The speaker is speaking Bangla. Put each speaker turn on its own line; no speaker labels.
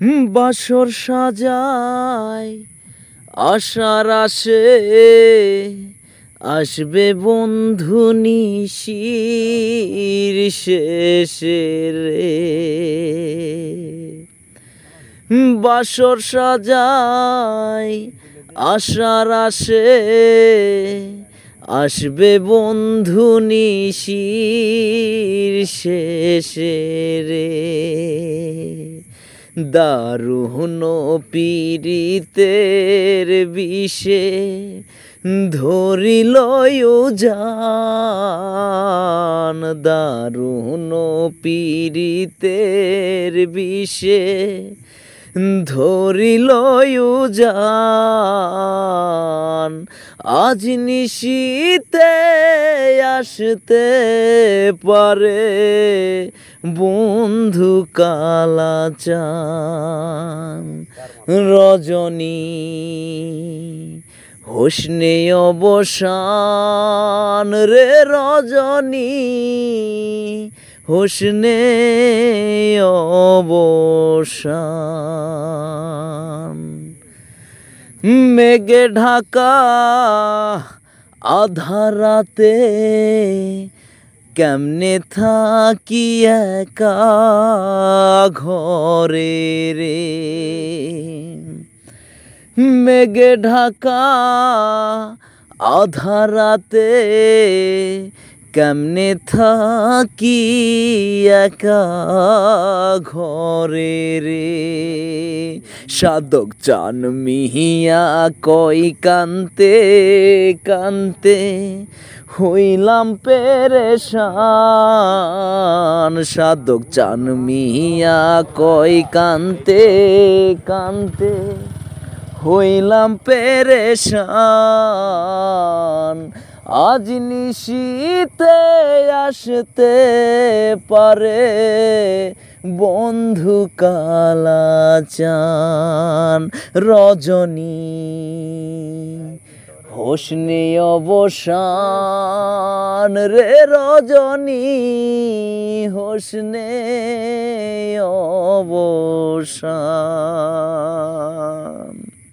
বাসর সাজায় আশার আসে আসবে বন্ধু নিশির শেষে রে। বাসর সাজায় আশার আসে আসবে বন্ধু নিশির শেষে রে। দারুণ পীড়িতের বিষে ধরিল জান, দারুণ পীড়িতের বিষে ধরিল জান। আজ নিশীতে আসতে পারে বন্ধু কালাচান। রজনী হোসনে অবসান রে, রজনী হোসনে অবসান। মেঘে ঢাকা আধারাতে কেমনে থাকি একা ঘরে রে। মেঘে ঢাকা আধারাতে কেমনে থাকি একা ঘরে রে। সাধক চান মিহিয়া কই কান্তে কান্তে হইলাম পেরেশান। সাধক চান মিহিয়া কই কান্তে কান্তে হইলাম পেরেশান। আজ নিশীতে আসতে পারে বন্ধু কালাচান। রজনী হোসনে অবসান রে, রজনী হোসনে অবসান।